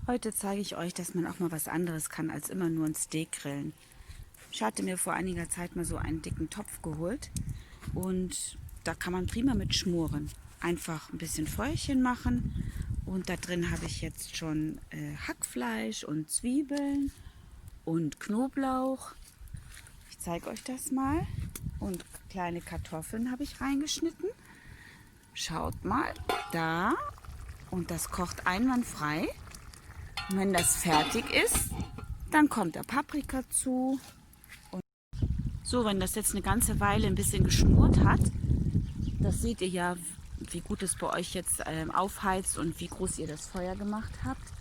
Heute zeige ich euch, dass man auch mal was anderes kann, als immer nur ein Steak grillen. Ich hatte mir vor einiger Zeit mal so einen dicken Topf geholt und da kann man prima mit schmoren. Einfach ein bisschen Feuerchen machen und da drin habe ich jetzt schon Hackfleisch und Zwiebeln und Knoblauch. Ich zeige euch das mal. Und kleine Kartoffeln habe ich reingeschnitten. Schaut mal, da. Und das kocht einwandfrei. Und wenn das fertig ist, dann kommt der Paprika zu. Und so, wenn das jetzt eine ganze Weile ein bisschen geschmort hat, das seht ihr ja, wie gut es bei euch jetzt aufheizt und wie groß ihr das Feuer gemacht habt.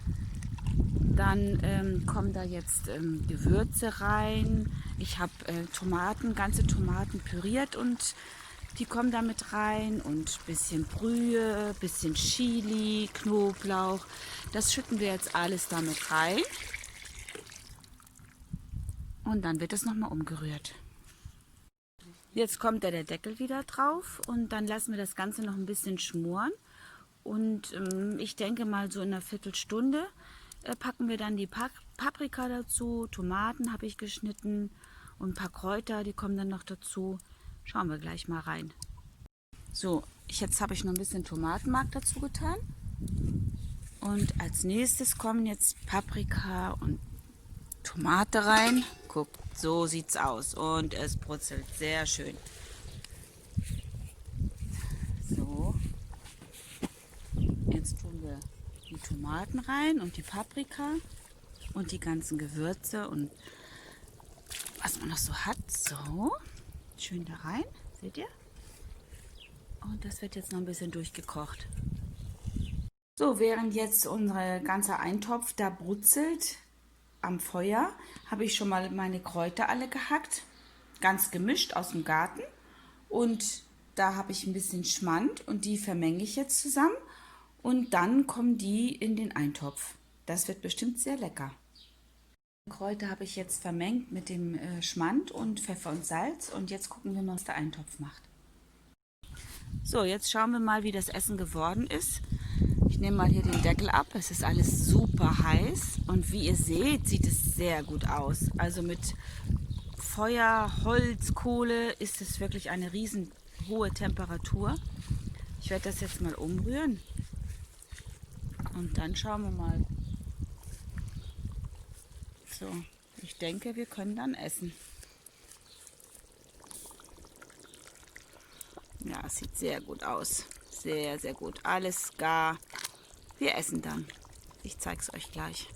Dann kommen da jetzt Gewürze rein. Ich habe Tomaten, ganze Tomaten püriert und die kommen da mit rein und ein bisschen Brühe, bisschen Chili, Knoblauch. Das schütten wir jetzt alles damit rein. Und dann wird es nochmal umgerührt. Jetzt kommt da der Deckel wieder drauf und dann lassen wir das Ganze noch ein bisschen schmoren. Und ich denke mal so in einer Viertelstunde packen wir dann die Paprika dazu, Tomaten habe ich geschnitten und ein paar Kräuter, die kommen dann noch dazu. Schauen wir gleich mal rein. So, jetzt habe ich noch ein bisschen Tomatenmark dazu getan. Und als nächstes kommen jetzt Paprika und Tomate rein. Guckt, so sieht's aus. Und es brutzelt sehr schön. So. Jetzt tun wir die Tomaten rein und die Paprika und die ganzen Gewürze und was man noch so hat. So, schön da rein, seht ihr? Und das wird jetzt noch ein bisschen durchgekocht. So, während jetzt unser ganzer Eintopf da brutzelt am Feuer, habe ich schon mal meine Kräuter alle gehackt, ganz gemischt aus dem Garten. Und da habe ich ein bisschen Schmand und die vermenge ich jetzt zusammen. Und dann kommen die in den Eintopf. Das wird bestimmt sehr lecker. Kräuter habe ich jetzt vermengt mit dem Schmand und Pfeffer und Salz. Und jetzt gucken wir mal, was der Eintopf macht. So, jetzt schauen wir mal, wie das Essen geworden ist. Ich nehme mal hier den Deckel ab. Es ist alles super heiß. Und wie ihr seht, sieht es sehr gut aus. Also mit Feuer, Holz, Kohle ist es wirklich eine riesen hohe Temperatur. Ich werde das jetzt mal umrühren. Und dann schauen wir mal. So, ich denke, wir können dann essen. Ja, es sieht sehr gut aus. Sehr, sehr gut. Alles gar. Wir essen dann. Ich zeige es euch gleich.